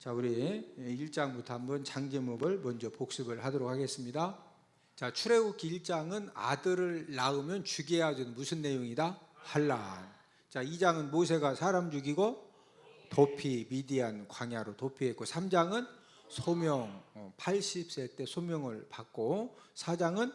자, 우리 1장부터 한번 장제목을 먼저 복습을 하도록 하겠습니다. 자, 출애굽기 1장은 아들을 낳으면 죽여야 되는 무슨 내용이다? 환란. 자, 2장은 모세가 사람 죽이고 도피 미디안 광야로 도피했고, 3장은 소명 80세 때 소명을 받고, 4장은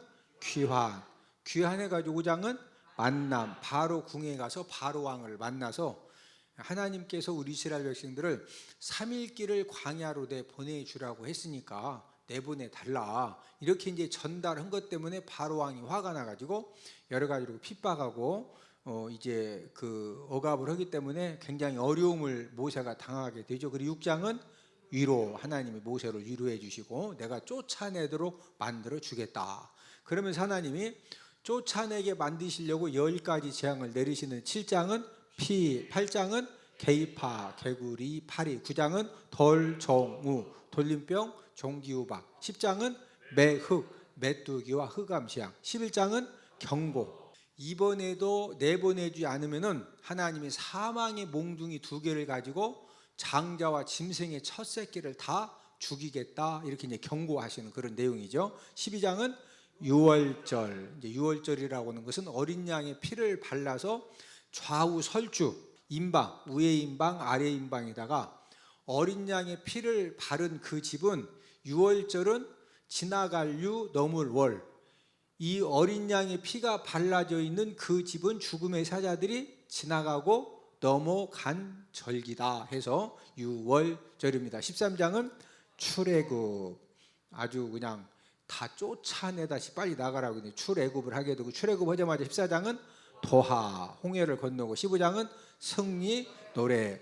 귀환해가지고 5장은 만남, 바로 궁에 가서 바로 왕을 만나서 하나님께서 우리 이스라엘 백성들을 3일길을 광야로 보내주라고 했으니까 내보내 달라, 이렇게 이제 전달한 것 때문에 바로 왕이 화가 나가지고 여러 가지로 핍박하고 이제 그 억압을 하기 때문에 굉장히 어려움을 모세가 당하게 되죠. 그리고 6장은 위로, 하나님이 모세를 위로해 주시고 내가 쫓아내도록 만들어 주겠다. 그러면서 하나님이 쫓아내게 만드시려고 10가지 재앙을 내리시는 7장은 피, 8장은 개이파, 개구리, 파리, 9장은 덜, 정우, 돌림병, 종기우박, 10장은 매흑, 메뚜기와 흑암시양, 11장은 경고. 이번에도 내보내지 않으면은 하나님이 사망의 몽둥이 2개를 가지고 장자와 짐승의 첫 새끼를 다 죽이겠다, 이렇게 이제 경고하시는 그런 내용이죠. 12장은 유월절. 이제 유월절이라고 하는 것은 어린 양의 피를 발라서 좌우 설주, 임방, 위에 임방, 아래 임방에다가 어린 양의 피를 바른 그 집은, 유월절은 지나갈 유 넘을 월, 이 어린 양의 피가 발라져 있는 그 집은 죽음의 사자들이 지나가고 넘어간 절기다 해서 유월절입니다. 13장은 출애굽, 아주 그냥 다 쫓아내다시 빨리 나가라고 출애굽을 하게 되고, 출애굽하자마자 14장은 도하, 홍해를 건너고, 15장은 승리 노래,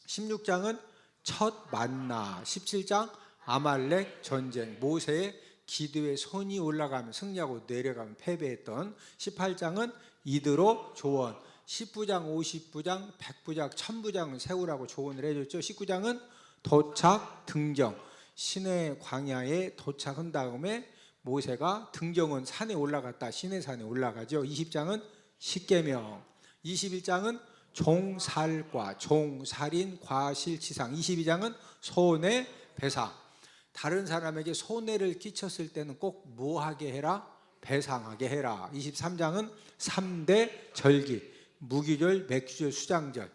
16장은 첫 만나, 17장 아말렉 전쟁, 모세의 기도에 손이 올라가면 승리하고 내려가면 패배했던, 18장은 이드로 조언, 19장 50부장 100부작 1000부장을 세우라고 조언을 해줬죠. 19장은 도착 등정, 시내 광야에 도착한 다음에 모세가 등정은 산에 올라갔다 시내산에 올라가죠. 20장은 십계명, 21장은 종살과, 종살인, 과실치상, 22장은 손해배상. 다른 사람에게 손해를 끼쳤을 때는 꼭 뭐하게 해라? 배상하게 해라. 23장은 3대 절기, 무기절, 맥주절, 수장절.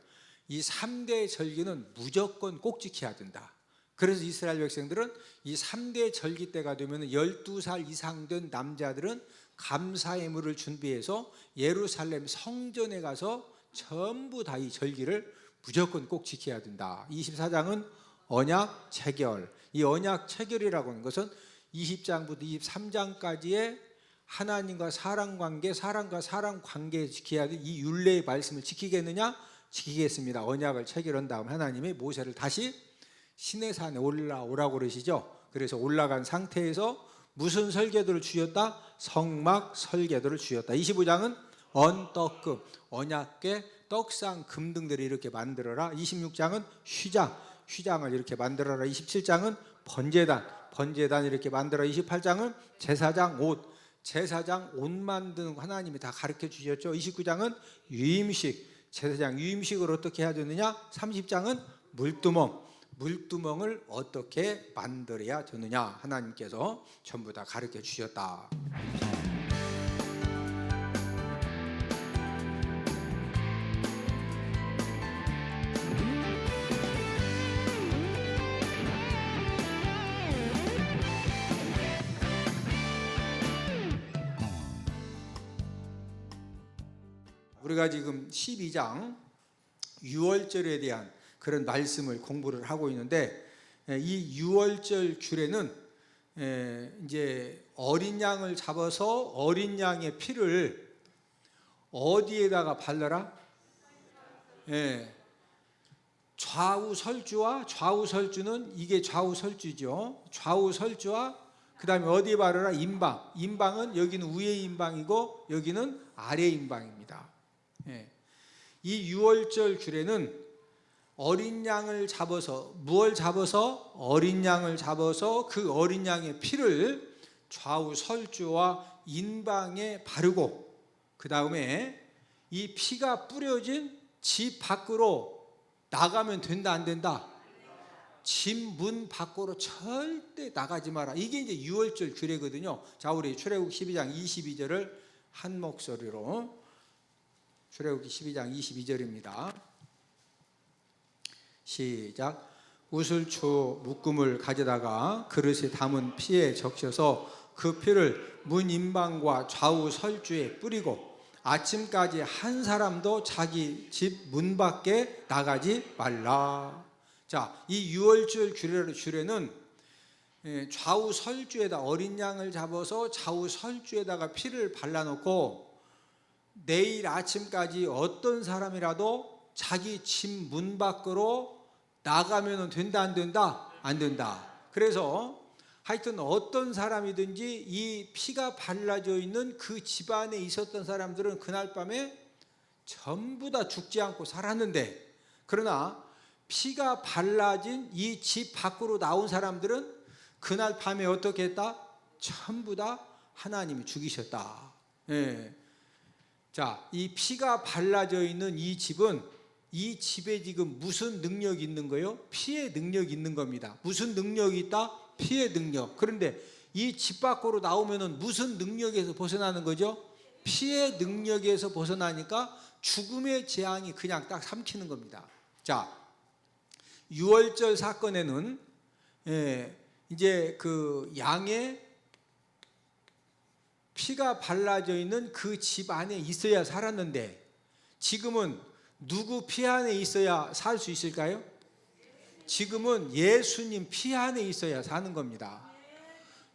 이 3대 절기는 무조건 꼭 지켜야 된다. 그래서 이스라엘 백성들은 이 3대 절기 때가 되면 12살 이상 된 남자들은 감사의 물을 준비해서 예루살렘 성전에 가서 전부 다 이 절기를 무조건 꼭 지켜야 된다. 24장은 언약 체결. 이 언약 체결이라고 하는 것은 20장부터 23장까지의 하나님과 사람 관계, 사람과 사람 관계에 지켜야 될 이 율례의 말씀을 지키겠느냐? 지키겠습니다. 언약을 체결한 다음 하나님이 모세를 다시 시내산에 올라오라고 그러시죠. 그래서 올라간 상태에서 무슨 설계도를 주셨다? 성막 설계도를 주셨다. 25장은 언떡금, 언약궤, 떡상, 금등들을 이렇게 만들어라. 26장은 휘장을 이렇게 만들어라. 27장은 번제단 이렇게 만들어라. 28장은 제사장 옷 만드는 거 하나님이 다 가르쳐 주셨죠. 29장은 유임식, 제사장 유임식을 어떻게 해야 되느냐. 30장은 물두멍을 어떻게 만들어야 되느냐, 하나님께서 전부 다 가르쳐 주셨다. 우리가 지금 12장 유월절에 대한 그런 말씀을 공부를 하고 있는데, 이 유월절 규례는 이제 어린 양을 잡아서 어린 양의 피를 어디에다가 발라라? 좌우설주는 이게 좌우설주죠. 좌우설주와 그 다음에 어디에 바르라? 임방은 여기는 위에 임방이고 여기는 아래 임방입니다. 이 유월절 규례는 어린 양을 잡아서, 어린 양을 잡아서 그 어린 양의 피를 좌우 설주와 인방에 바르고, 그 다음에 이 피가 뿌려진 집 밖으로 나가면 된다, 안 된다? 집 문 밖으로 절대 나가지 마라. 이게 이제 유월절 규례거든요. 자, 우리 출애굽 12장 22절을 한 목소리로, 출애굽기 12장 22절입니다. 시작. 우슬초 묶음을 가져다가 그릇에 담은 피에 적셔서 그 피를 문 인방과 좌우 설주에 뿌리고 아침까지 한 사람도 자기 집 문 밖에 나가지 말라. 자, 이 유월절 규례는 좌우 설주에다 어린 양을 잡아서 좌우 설주에다가 피를 발라놓고 내일 아침까지 어떤 사람이라도 자기 집 문 밖으로 나가면 된다, 안 된다? 안 된다. 그래서 하여튼 어떤 사람이든지 이 피가 발라져 있는 그 집안에 있었던 사람들은 그날 밤에 전부 다 죽지 않고 살았는데, 그러나 피가 발라진 이 집 밖으로 나온 사람들은 그날 밤에 어떻게 했다? 전부 다 하나님이 죽이셨다. 예. 자, 이 피가 발라져 있는 이 집은, 이 집에 지금 무슨 능력이 있는 거예요? 피의 능력이 있는 겁니다. 무슨 능력이 있다? 피의 능력. 그런데 이 집 밖으로 나오면은 무슨 능력에서 벗어나는 거죠? 피의 능력에서 벗어나니까 죽음의 재앙이 그냥 딱 삼키는 겁니다. 자, 유월절 사건에는 이제 그 양의 피가 발라져 있는 그 집 안에 있어야 살았는데, 지금은 누구 피 안에 있어야 살 수 있을까요? 지금은 예수님 피 안에 있어야 사는 겁니다.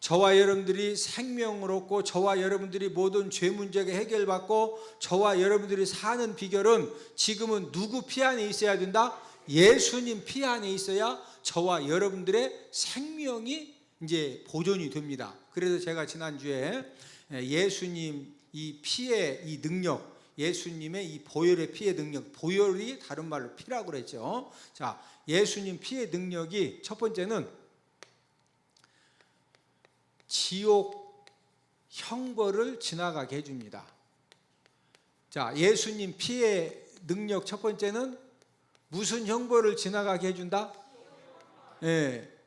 저와 여러분들이 생명을 얻고 저와 여러분들이 모든 죄 문제가 해결받고 저와 여러분들이 사는 비결은 지금은 누구 피 안에 있어야 된다? 예수님 피 안에 있어야 저와 여러분들의 생명이 이제 보존이 됩니다. 그래서 제가 지난주에 예수님 이 피의 이 능력, 예수님의 이 보혈의 피의 능력, 보혈이 다른 말로 피라고 그랬죠. 자, 예수님 피의 능력이 첫 번째는 지옥 형벌을 지나가게 해줍니다. 자, 예수님 피의 능력 첫 번째는 무슨 형벌을 지나가게 해준다?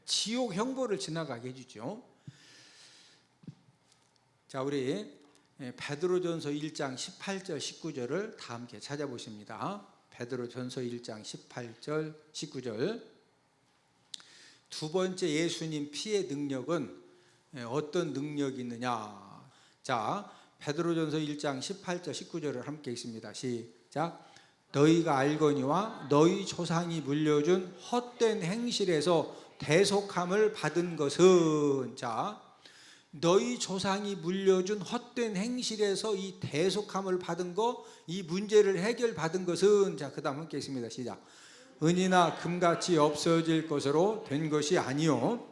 지옥 형벌을 지나가게 해주죠. 자, 우리 베드로전서 1장 18절 19절을 다 함께 찾아보십니다. 베드로전서 1장 18절 19절. 두 번째 예수님 피의 능력은 어떤 능력이 있느냐? 자, 베드로전서 1장 18절 19절을 함께 읽습니다. 시작. 너희가 알거니와 너희 조상이 물려준 헛된 행실에서 대속함을 받은 것은, 자, 너희 조상이 물려준 헛된 행실에서 이 대속함을 받은 거, 이 문제를 해결받은 것은, 자, 그 다음 함께 읽습니다. 시작. 은이나 금같이 없어질 것으로 된 것이 아니요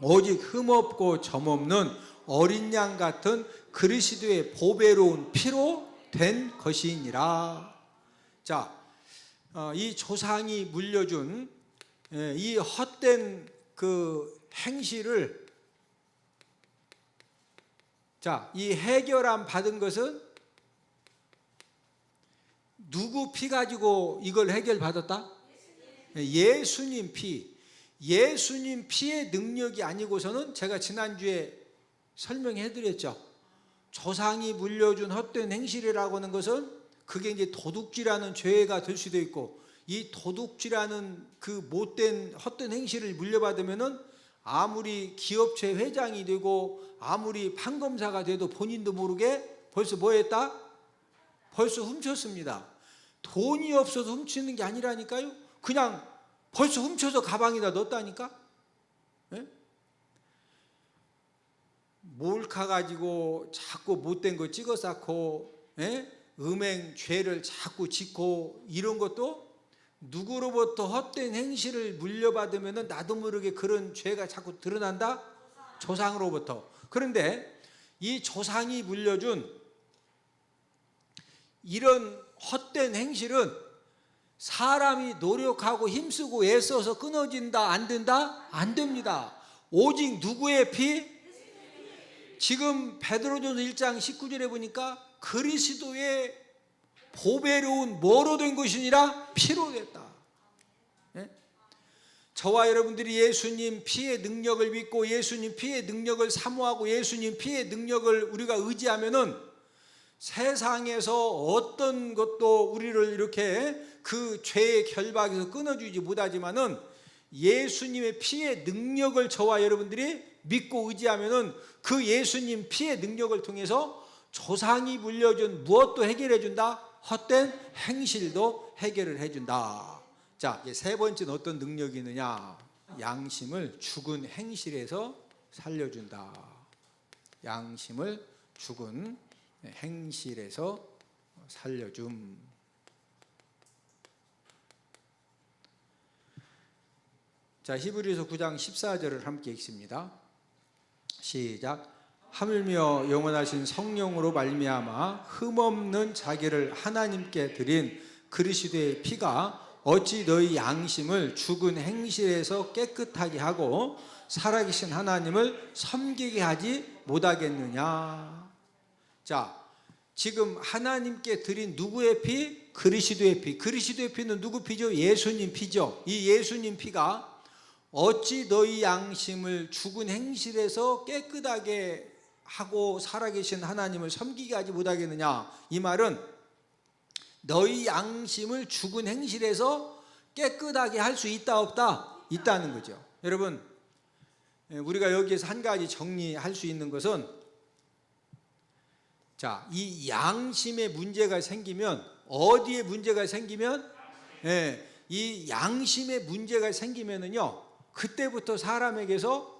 오직 흠없고 점없는 어린 양 같은 그리스도의 보배로운 피로 된 것이니라. 자, 이 조상이 물려준 이 헛된 그 행실을, 자, 이 해결함 받은 것은 누구 피 가지고 이걸 해결받았다? 예수님 피. 예수님 피의 능력이 아니고서는, 제가 지난주에 설명해 드렸죠. 조상이 물려준 헛된 행실이라고 하는 것은 그게 이제 도둑질하는 죄가 될 수도 있고, 이 도둑질하는 그 못된 헛된 행실을 물려받으면은 아무리 기업체 회장이 되고 아무리 판검사가 돼도 본인도 모르게 벌써 뭐 했다? 벌써 훔쳤습니다. 돈이 없어서 훔치는 게 아니라니까요. 그냥 벌써 훔쳐서 가방에다 넣었다니까. 몰카 가지고 자꾸 못된 거 찍어 쌓고, 음행 죄를 자꾸 짓고, 이런 것도 누구로부터 헛된 행실을 물려받으면 나도 모르게 그런 죄가 자꾸 드러난다? 조상으로부터. 그런데 이 조상이 물려준 이런 헛된 행실은 사람이 노력하고 힘쓰고 애써서 끊어진다, 안 된다? 안 됩니다. 오직 누구의 피? 지금 베드로전서 1장 19절에 보니까 그리스도의 보배로운 뭐로 된 것이니라? 피로 됐다. 저와 여러분들이 예수님 피의 능력을 믿고 예수님 피의 능력을 사모하고 예수님 피의 능력을 우리가 의지하면은 세상에서 어떤 것도 우리를 이렇게 그 죄의 결박에서 끊어주지 못하지만은 예수님의 피의 능력을 저와 여러분들이 믿고 의지하면은 그 예수님 피의 능력을 통해서 조상이 물려준 무엇도 해결해 준다. 헛된 행실도 해결을 해준다. 자, 세 번째는 어떤 능력이 있느냐? 양심을 죽은 행실에서 살려준다. 양심을 죽은 행실에서 살려줌. 자, 히브리서 9장 14절을 함께 읽습니다. 시작. 하물며 영원하신 성령으로 말미암아 흠없는 자기를 하나님께 드린 그리스도의 피가 어찌 너희 양심을 죽은 행실에서 깨끗하게 하고 살아계신 하나님을 섬기게 하지 못하겠느냐. 자, 지금 하나님께 드린 누구의 피? 그리스도의 피. 그리스도의 피는 누구 피죠? 예수님 피죠. 이 예수님 피가 어찌 너희 양심을 죽은 행실에서 깨끗하게 하고 살아계신 하나님을 섬기게 하지 못하겠느냐. 이 말은 너희 양심을 죽은 행실에서 깨끗하게 할 수 있다 없다? 있다는 거죠. 여러분, 우리가 여기에서 한 가지 정리할 수 있는 것은, 자, 이 양심에 문제가 생기면, 어디에 문제가 생기면, 이 양심에 문제가 생기면은요, 그때부터 사람에게서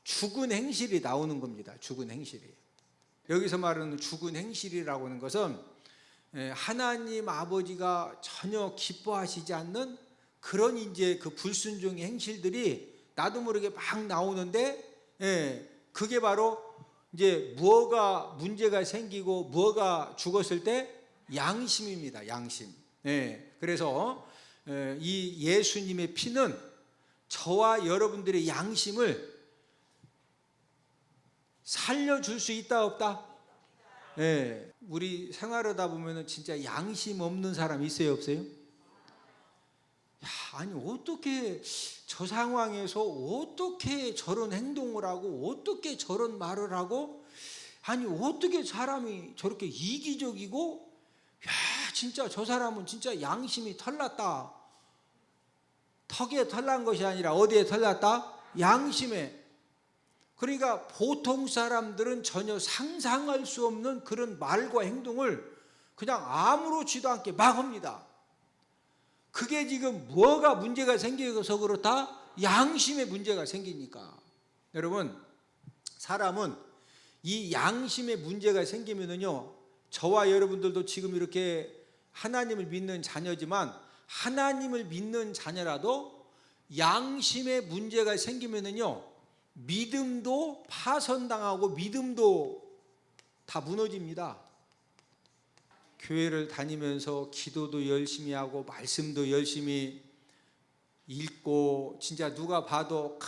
죽은 행실이 나오는 겁니다. 죽은 행실이. 여기서 말하는 죽은 행실이라고 하는 것은 하나님 아버지가 전혀 기뻐하시지 않는 그런 이제 그 불순종의 행실들이 나도 모르게 막 나오는데, 그게 바로 이제 무엇가 문제가 생기고 무엇가 죽었을 때 양심입니다. 양심. 그래서 이 예수님의 피는 저와 여러분들의 양심을 살려줄 수 있다 없다? 우리 생활하다 보면은 진짜 양심 없는 사람 있어요 없어요? 야, 아니 어떻게 저 상황에서 어떻게 저런 행동을 하고 어떻게 저런 말을 하고, 아니 어떻게 사람이 저렇게 이기적이고, 야 진짜 저 사람은 진짜 양심이 털났다. 턱에 털난 것이 아니라 어디에 털났다? 양심에. 그러니까 보통 사람들은 전혀 상상할 수 없는 그런 말과 행동을 그냥 아무렇지도 않게 막 합니다. 그게 지금 뭐가 문제가 생겨서 그렇다? 양심에 문제가 생기니까. 여러분, 사람은 이 양심에 문제가 생기면은요, 저와 여러분들도 지금 이렇게 하나님을 믿는 자녀지만 하나님을 믿는 자녀라도 양심에 문제가 생기면은요, 믿음도 파손당하고 믿음도 다 무너집니다. 교회를 다니면서 기도도 열심히 하고 말씀도 열심히 읽고 진짜 누가 봐도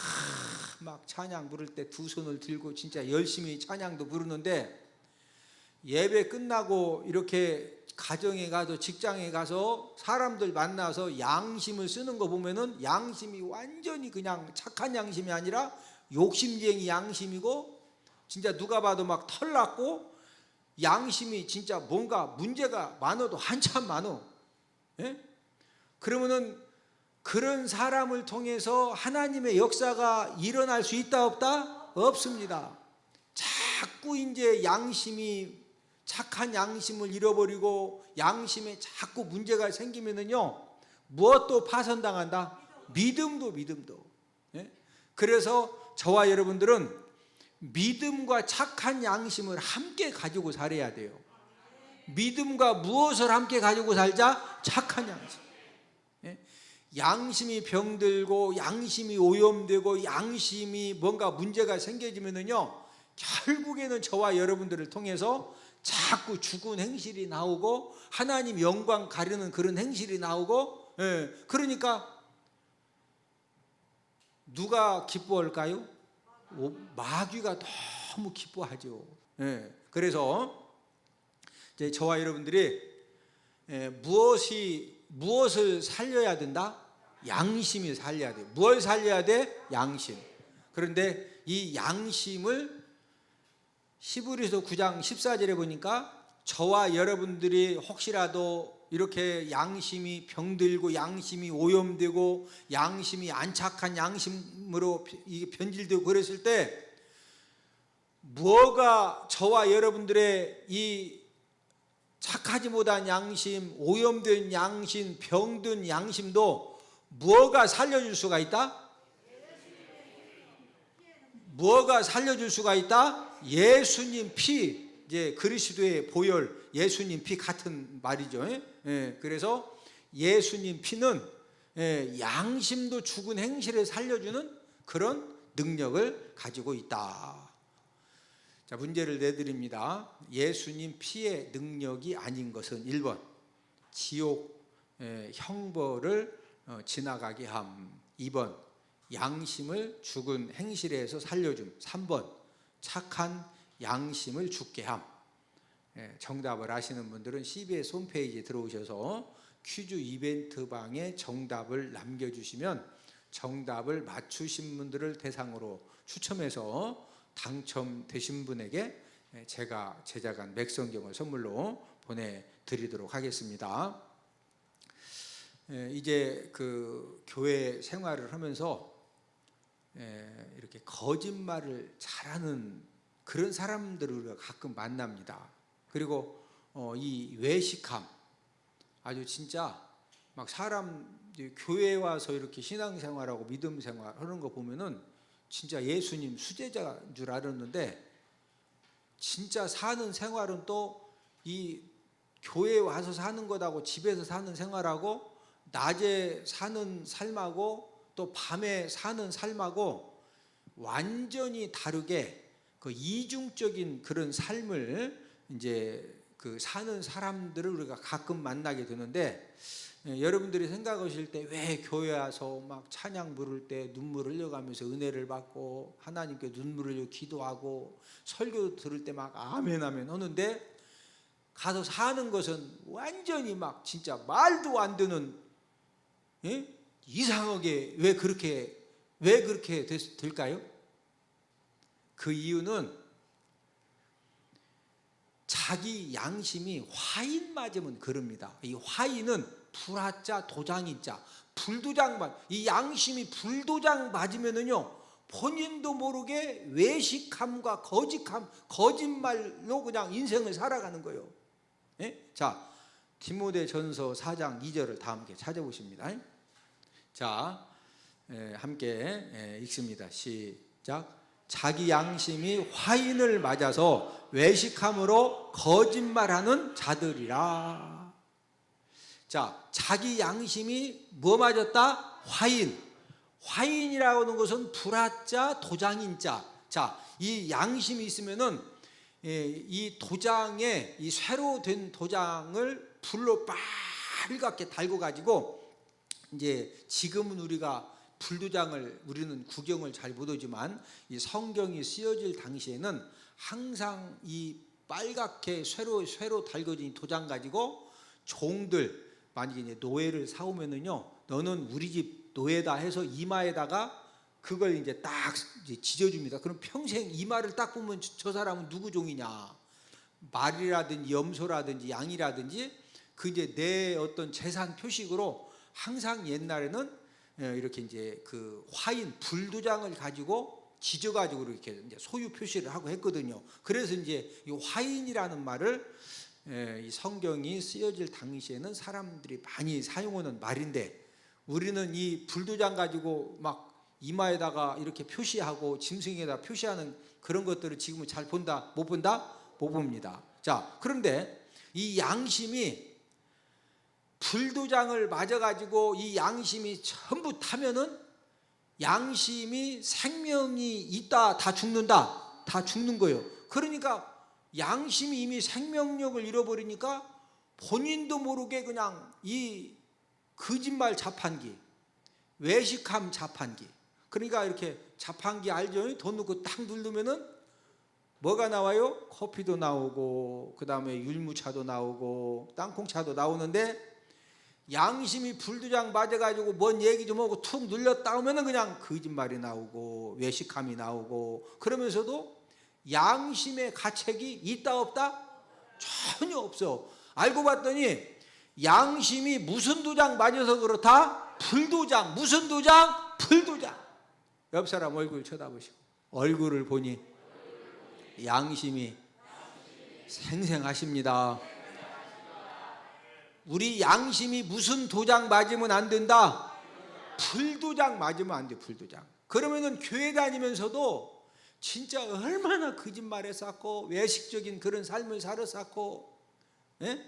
막 찬양 부를 때 두 손을 들고 진짜 열심히 찬양도 부르는데, 예배 끝나고 이렇게 가정에 가서 직장에 가서 사람들 만나서 양심을 쓰는 거 보면은 양심이 완전히 그냥 착한 양심이 아니라 욕심쟁이 양심이고, 진짜 누가 봐도 막 털났고, 양심이 진짜 뭔가 문제가 많아도 한참 많어. 그러면은 그런 사람을 통해서 하나님의 역사가 일어날 수 있다 없다? 없습니다. 자꾸 이제 양심이, 착한 양심을 잃어버리고 양심에 자꾸 문제가 생기면은요, 무엇도 파손당한다? 믿음도. 그래서 저와 여러분들은 믿음과 착한 양심을 함께 가지고 살아야 돼요. 믿음과 무엇을 함께 가지고 살자? 착한 양심. 양심이 병들고 양심이 오염되고 양심이 뭔가 문제가 생겨지면은요, 결국에는 저와 여러분들을 통해서 자꾸 죽은 행실이 나오고 하나님 영광 가르는 그런 행실이 나오고, 그러니까 누가 기뻐할까요? 마귀가 너무 기뻐하죠. 그래서 이제 저와 여러분들이 무엇을 살려야 된다? 양심이 살려야 돼. 뭘 살려야 돼? 양심. 그런데 이 양심을 히브리서 9장 14절에 보니까 저와 여러분들이 혹시라도 이렇게 양심이 병들고 양심이 오염되고 양심이 안착한 양심으로 이게 변질되고 그랬을 때 뭐가 저와 여러분들의 이 착하지 못한 양심, 오염된 양심, 병든 양심도 뭐가 살려줄 수가 있다? 뭐가 살려줄 수가 있다? 예수님 피, 이제 그리스도의 보혈, 예수님 피 같은 말이죠. 그래서 예수님 피는 양심도 죽은 행실을 살려주는 그런 능력을 가지고 있다. 자, 문제를 내드립니다. 예수님 피의 능력이 아닌 것은 1번 지옥 형벌을 지나가게 함, 2번 양심을 죽은 행실에서 살려줌, 3번 착한 양심을 죽게 함. 정답을 아시는 분들은 CBS 홈페이지에 들어오셔서 퀴즈 이벤트 방에 정답을 남겨주시면 정답을 맞추신 분들을 대상으로 추첨해서 당첨되신 분에게 제가 제작한 맥성경을 선물로 보내드리도록 하겠습니다. 이제 그 교회 생활을 하면서 이렇게 거짓말을 잘하는 그런 사람들을 우리가 가끔 만납니다. 그리고 이 외식함, 아주 진짜 막 사람 교회에 와서 이렇게 신앙생활하고 믿음생활 하는 거 보면은 진짜 예수님 수제자인 줄 알았는데 진짜 사는 생활은 또 이 교회에 와서 사는 것하고 집에서 사는 생활하고 낮에 사는 삶하고 또 밤에 사는 삶하고 완전히 다르게 그 이중적인 그런 삶을 이제 그 사는 사람들을 우리가 가끔 만나게 되는데, 여러분들이 생각하실 때 왜 교회 와서 막 찬양 부를 때 눈물 흘려가면서 은혜를 받고 하나님께 눈물 흘려 기도하고 설교 들을 때 막 아멘 아멘 하는데 가서 사는 것은 완전히 막 진짜 말도 안 되는, 이상하게 왜 그렇게 될까요? 그 이유는 자기 양심이 화인 맞으면 그럽니다. 이 화인은 불화자 도장인자, 불도장, 이 양심이 불도장 맞으면은요 본인도 모르게 외식함과 거짓말로 그냥 인생을 살아가는 거예요. 자, 디모데전서 4장 2절을 다 함께 찾아보십니다. 자, 함께 읽습니다. 시작. 자기 양심이 화인을 맞아서 외식함으로 거짓말하는 자들이라. 자, 자기 양심이 뭐 맞았다? 화인. 화인이라고 하는 것은 불화자 도장인자. 자, 이 양심이 있으면은 이 도장에 이 쇠로 된 도장을 불로 빨갛게 달고 가지고, 이제 지금은 우리가 불도장을 우리는 구경을 잘 못하지만 이 성경이 쓰여질 당시에는 항상 이 빨갛게 쇠로 달궈진 도장 가지고 종들, 만약에 이제 노예를 사오면은요, 너는 우리 집 노예다 해서 이마에다가 그걸 이제 딱 지져줍니다. 그럼 평생 이마를 딱 보면 저 사람은 누구 종이냐, 말이라든지 염소라든지 양이라든지 그 이제 내 어떤 재산 표식으로 항상 옛날에는 이렇게 이제 그 화인 불도장을 가지고 지져가지고 이렇게 이제 소유 표시를 하고 했거든요. 그래서 이제 이 화인이라는 말을 이 성경이 쓰여질 당시에는 사람들이 많이 사용하는 말인데, 우리는 이 불도장 가지고 막 이마에다가 이렇게 표시하고 짐승에다 표시하는 그런 것들을 지금은 잘 본다? 못 본다? 못 봅니다. 자, 그런데 이 양심이 불도장을 맞아가지고 이 양심이 전부 타면은 양심이 생명이 있다, 다 죽는다, 다 죽는 거예요. 그러니까 양심이 이미 생명력을 잃어버리니까 본인도 모르게 그냥 이 거짓말 자판기, 외식함 자판기, 그러니까 이렇게 자판기 알죠? 돈 넣고 딱 누르면은 뭐가 나와요? 커피도 나오고 그 다음에 율무차도 나오고 땅콩차도 나오는데 양심이 불도장 맞아가지고 뭔 얘기 좀 하고 툭 눌렸다 하면은 그냥 거짓말이 나오고 외식함이 나오고, 그러면서도 양심의 가책이 있다 없다? 전혀 없어. 알고 봤더니 양심이 무슨 도장 맞아서 그렇다? 불도장. 무슨 도장? 불도장. 옆 사람 얼굴 쳐다보시고 얼굴을 보니 양심이 생생하십니다. 우리 양심이 무슨 도장 맞으면 안 된다? 불도장 맞으면 안 돼. 불도장. 그러면은 교회 다니면서도 진짜 얼마나 거짓말했었고 외식적인 그런 삶을 살았었고, 예?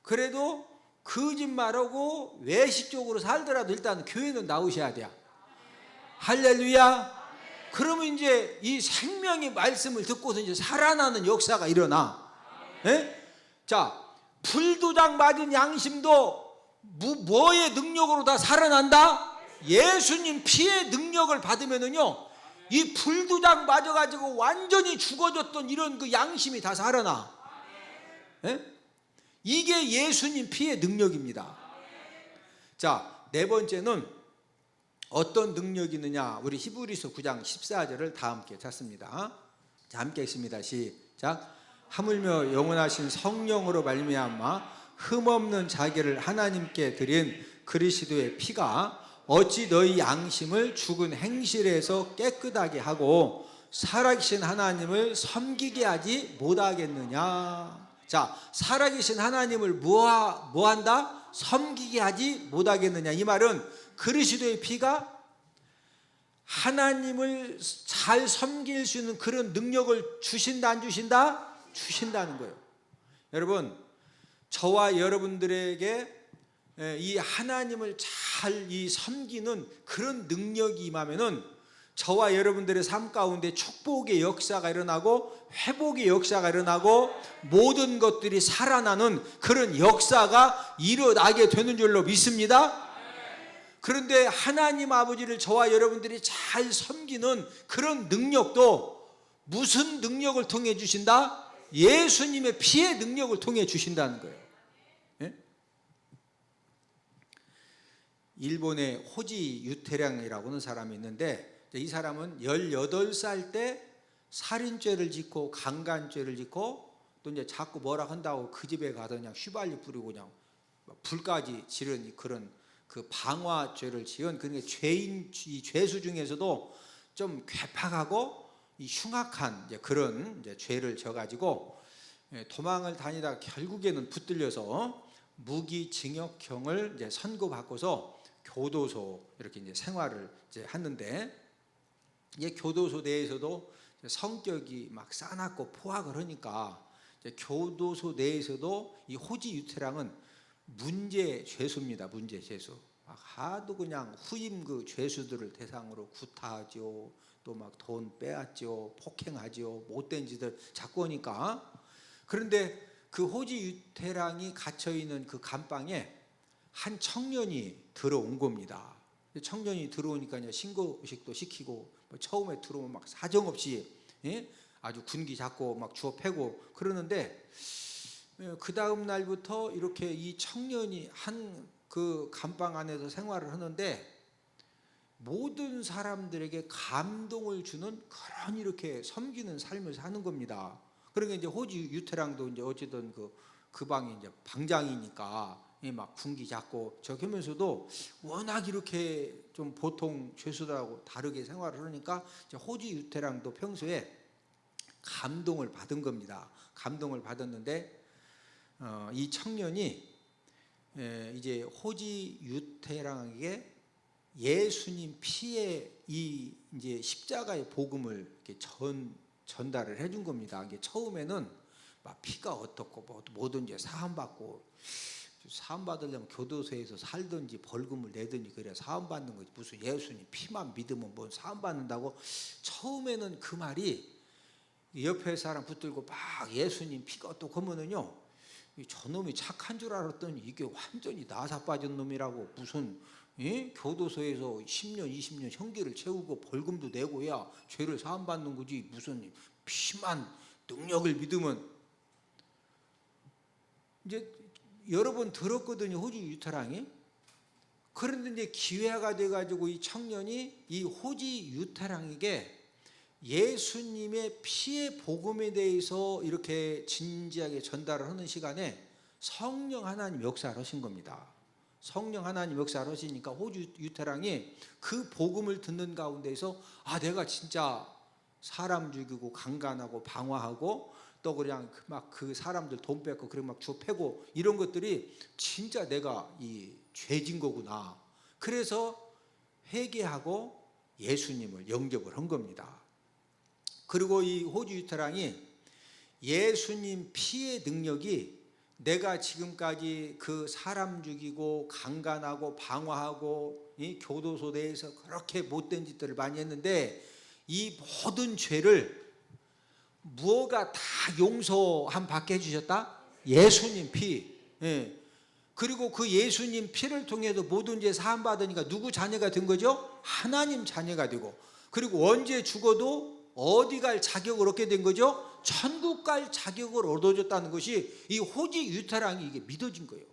그래도 거짓말하고 외식적으로 살더라도 일단 교회는 나오셔야 돼요. 할렐루야. 그러면 이제 이 생명의 말씀을 듣고서 이제 살아나는 역사가 일어나. 예? 자, 불도장 맞은 양심도 뭐의 능력으로 다 살아난다? 예수님 피의 능력을 받으면은요, 이 불도장 맞아가지고 완전히 죽어졌던 이런 그 양심이 다 살아나. 예? 이게 예수님 피의 능력입니다. 자, 네 번째는 어떤 능력이 있느냐? 우리 히브리서 9장 14절을 다 함께 찾습니다. 자, 함께 읽습니다. 시작. 하물며 영원하신 성령으로 말미암아 흠없는 자기를 하나님께 드린 그리스도의 피가 어찌 너희 양심을 죽은 행실에서 깨끗하게 하고 살아계신 하나님을 섬기게 하지 못하겠느냐? 자, 살아계신 하나님을 뭐한다? 섬기게 하지 못하겠느냐? 이 말은 그리스도의 피가 하나님을 잘 섬길 수 있는 그런 능력을 주신다 안 주신다? 주신다는 거예요. 여러분, 저와 여러분들에게 이 하나님을 잘 섬기는 그런 능력이 임하면은 저와 여러분들의 삶 가운데 축복의 역사가 일어나고 회복의 역사가 일어나고 모든 것들이 살아나는 그런 역사가 일어나게 되는 줄로 믿습니다. 그런데 하나님 아버지를 저와 여러분들이 잘 섬기는 그런 능력도 무슨 능력을 통해 주신다? 예수님의 피의 능력을 통해 주신다는 거예요. 예? 일본의 호지 유태량이라고 하는 사람이 있는데, 이 사람은 18살 때 살인죄를 짓고 강간죄를 짓고 또 이제 자꾸 뭐라 한다고 그 집에 가서 그냥 휘발유 뿌리고 그냥 불까지 지른 그런 그 방화죄를 지은, 그러니까 이 죄수 중에서도 좀 괴팍하고 이 흉악한 이제 그런 이제 죄를 져가지고 도망을 다니다 결국에는 붙들려서 무기징역형을 이제 선고받고서 교도소 이렇게 이제 생활을 이제 하는데, 이게 교도소 내에서도 성격이 막 싸납고 포악을 하니까 이제 교도소 내에서도 이 호지 유태랑은 문제 죄수입니다. 문제 죄수. 하도 그냥 후임 그 죄수들을 대상으로 구타하죠. 또 막 돈 빼앗죠. 폭행하죠. 못된 짓을 자꾸 하니까. 그런데 그 호지 유태랑이 갇혀 있는 그 감방에 한 청년이 들어온 겁니다. 청년이 들어오니까 이제 신고식도 시키고, 처음에 들어오면 막 사정없이 아주 군기 잡고 막 주워 패고 그러는데, 그 다음 날부터 이렇게 이 청년이 한 그 감방 안에서 생활을 하는데 모든 사람들에게 감동을 주는 그런 이렇게 섬기는 삶을 사는 겁니다. 그러니까 이제 호지 유태랑도 이제 어쨌든 그 방이 이제 방장이니까 막 군기 잡고 저기 하면서도 워낙 이렇게 좀 보통 죄수들하고 다르게 생활을 하니까 이제 호지 유태랑도 평소에 감동을 받은 겁니다. 감동을 받았는데 이 청년이 이제 호지 유태랑에게 예수님 피의 이 이제 십자가의 복음을 이렇게 전달을 해준 겁니다. 이게 처음에는 막 피가 어떻고 뭐든지 사함받고, 사함받으려면 교도소에서 살든지 벌금을 내든지 그래야 사함받는 거지, 무슨 예수님 피만 믿으면 뭐 사함받는다고. 처음에는 그 말이 옆에 사람 붙들고 막 예수님 피가 어떻고 하면은요, 저놈이 착한 줄 알았더니 이게 완전히 나사 빠진 놈이라고, 무슨 교도소에서 10년 20년 형기를 채우고 벌금도 내고야 죄를 사함받는 거지, 무슨 피만 능력을 믿으면. 이제 여러 번 들었거든요, 호주 유태랑이. 그런데 이제 기회가 돼가지고 이 청년이 이 호지 유태랑에게 예수님의 피의 복음에 대해서 이렇게 진지하게 전달을 하는 시간에 성령 하나님 역사를 하신 겁니다. 성령 하나님 역사를 하시니까 호주 유태랑이 그 복음을 듣는 가운데서 내가 진짜 사람 죽이고 강간하고 방화하고 또 그냥 막 그 사람들 돈 뺏고 그리고 막 주 패고 이런 것들이 진짜 내가 이 죄진 거구나. 그래서 회개하고 예수님을 영접을 한 겁니다. 그리고 이 호주 유태랑이 예수님 피의 능력이 내가 지금까지 그 사람 죽이고 강간하고 방화하고 이 교도소 내에서 그렇게 못된 짓들을 많이 했는데 이 모든 죄를 무엇가 다 용서함 받게 해주셨다? 예수님 피. 그리고 그 예수님 피를 통해서 모든 죄 사함 받으니까 누구 자녀가 된 거죠? 하나님 자녀가 되고, 그리고 언제 죽어도 어디 갈 자격을 얻게 된 거죠? 천국 갈 자격을 얻어줬다는 것이 이 호지 유태랑이 이게 믿어진 거예요.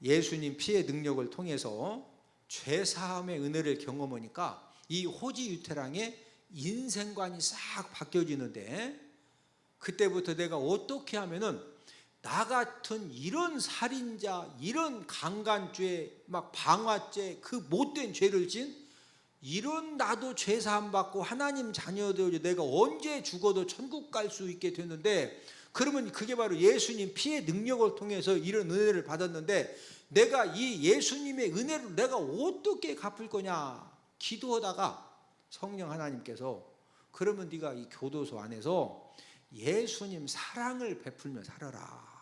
예수님 피의 능력을 통해서 죄 사함의 은혜를 경험하니까 이 호지 유태랑의 인생관이 싹 바뀌어지는데, 그때부터 내가 어떻게 하면은 나 같은 이런 살인자, 이런 강간죄, 막 방화죄, 그 못된 죄를 진 이런 나도 죄 사함 받고 하나님 자녀 되어 내가 언제 죽어도 천국 갈 수 있게 됐는데, 그러면 그게 바로 예수님 피의 능력을 통해서 이런 은혜를 받았는데, 내가 이 예수님의 은혜를 내가 어떻게 갚을 거냐 기도하다가 성령 하나님께서 그러면 네가 이 교도소 안에서 예수님 사랑을 베풀며 살아라.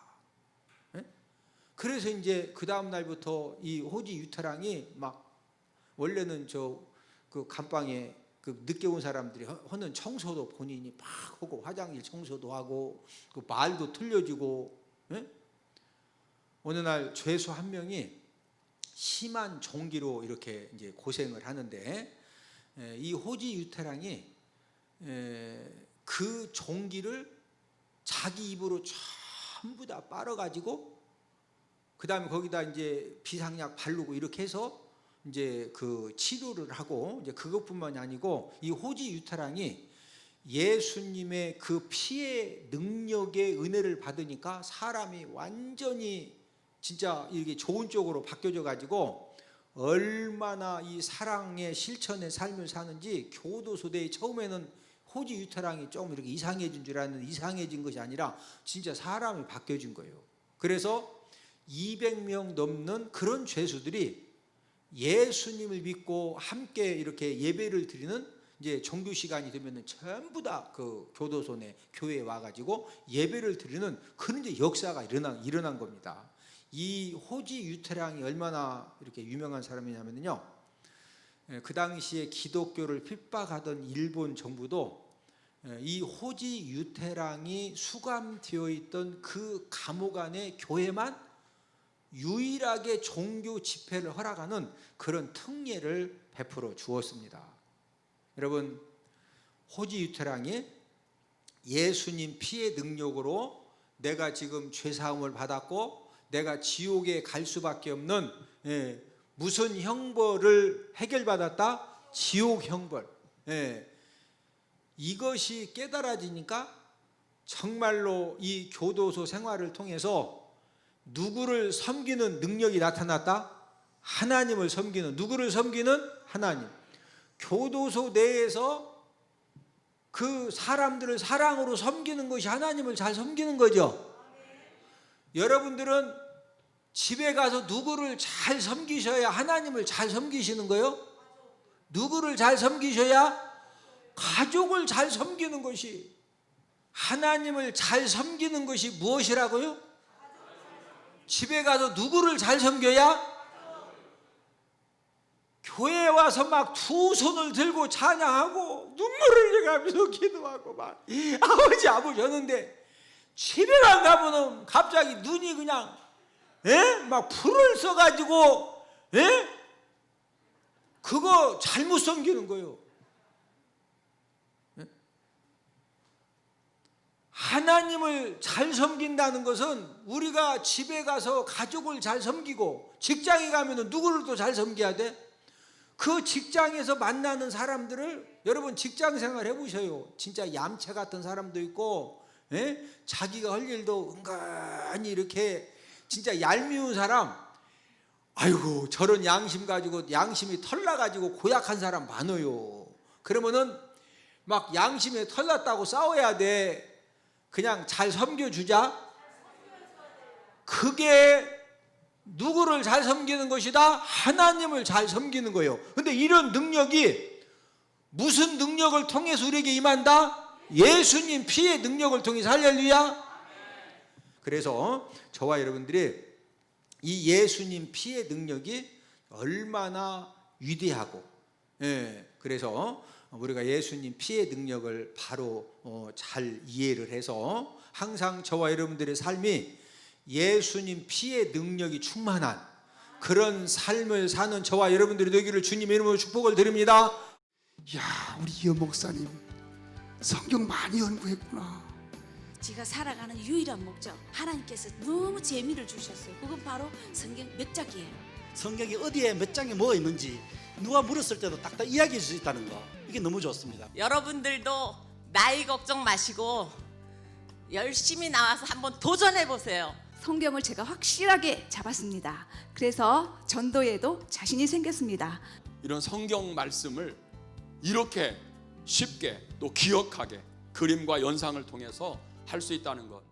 그래서 이제 그 다음 날부터 이 호지 유태랑이 막 원래는 그 감방에 그 늦게 온 사람들이 하는 청소도 본인이 막 하고 화장실 청소도 하고 그 말도 틀려지고. 어느 날 죄수 한 명이 심한 종기로 이렇게 이제 고생을 하는데 이 호지 유태랑이 그 종기를 자기 입으로 전부 다 빨아가지고 그 다음에 거기다 이제 비상약 바르고 이렇게 해서 이제 그 치료를 하고, 이제 그것뿐만이 아니고 이 호지 유태랑이 예수님의 그 피의 능력의 은혜를 받으니까 사람이 완전히 진짜 이게 좋은 쪽으로 바뀌어져 가지고 얼마나 이 사랑의 실천의 삶을 사는지, 교도소대에 처음에는 호지 유태랑이 좀 이렇게 이상해진 줄 알았는데 이상해진 것이 아니라 진짜 사람이 바뀌어진 거예요. 그래서 200명 넘는 그런 죄수들이 예수님을 믿고 함께 이렇게 예배를 드리는 이제 종교 시간이 되면은 전부 다 그 교도소 내 교회에 와가지고 예배를 드리는 그런 이제 역사가 일어난 겁니다. 이 호지 유태랑이 얼마나 이렇게 유명한 사람이냐면요, 그 당시에 기독교를 핍박하던 일본 정부도 이 호지 유태랑이 수감되어 있던 그 감옥 안에 교회만 유일하게 종교 집회를 허락하는 그런 특례를 베풀어 주었습니다. 여러분, 호지 유태랑이 예수님 피의 능력으로 내가 지금 죄사함을 받았고 내가 지옥에 갈 수밖에 없는 무슨 형벌을 해결받았다? 지옥 형벌. 이것이 깨달아지니까 정말로 이 교도소 생활을 통해서 누구를 섬기는 능력이 나타났다? 하나님을 섬기는, 누구를 섬기는? 하나님. 교도소 내에서 그 사람들을 사랑으로 섬기는 것이 하나님을 잘 섬기는 거죠. 여러분들은 집에 가서 누구를 잘 섬기셔야 하나님을 잘 섬기시는 거예요? 누구를 잘 섬기셔야? 가족을 잘 섬기는 것이, 하나님을 잘 섬기는 것이 무엇이라고요? 집에 가서 누구를 잘 섬겨야? 교회에 와서 막 두 손을 들고 찬양하고 눈물을 흘려가면서 기도하고 막 아버지 하는데, 집에만 가면은 갑자기 눈이 그냥 막 불을 써가지고 그거 잘못 섬기는 거예요. 하나님을 잘 섬긴다는 것은 우리가 집에 가서 가족을 잘 섬기고 직장에 가면 누구를 또 잘 섬겨야 돼? 그 직장에서 만나는 사람들을 여러분 직장 생활 해보셔요. 진짜 얌체 같은 사람도 있고, 예? 자기가 할 일도 은근히 이렇게 진짜 얄미운 사람, 아이고 저런 양심 가지고 양심이 털나가지고 고약한 사람 많아요. 그러면은 막 양심에 털났다고 싸워야 돼. 그냥 잘 섬겨주자. 그게 누구를 잘 섬기는 것이다? 하나님을 잘 섬기는 거예요. 근데 이런 능력이 무슨 능력을 통해서 우리에게 임한다? 예수님 피의 능력을 통해서. 할렐루야. 그래서 저와 여러분들이 이 예수님 피의 능력이 얼마나 위대하고, 그래서 우리가 예수님 피의 능력을 바로 잘 이해를 해서 항상 저와 여러분들의 삶이 예수님 피의 능력이 충만한 그런 삶을 사는 저와 여러분들이 되기를 주님의 이름으로 축복을 드립니다. 야, 우리 이현 목사님 성경 많이 연구했구나. 제가 살아가는 유일한 목적, 하나님께서 너무 재미를 주셨어요. 그건 바로 성경 몇 장이에요. 성경이 어디에 몇 장에 뭐 있는지 누가 물었을 때도 딱딱 이야기해 줄 수 있다는 거, 이게 너무 좋습니다. 여러분들도 나이 걱정 마시고 열심히 나와서 한번 도전해 보세요. 성경을 제가 확실하게 잡았습니다. 그래서 전도에도 자신이 생겼습니다. 이런 성경 말씀을 이렇게 쉽게 또 기억하게 그림과 연상을 통해서 할 수 있다는 것,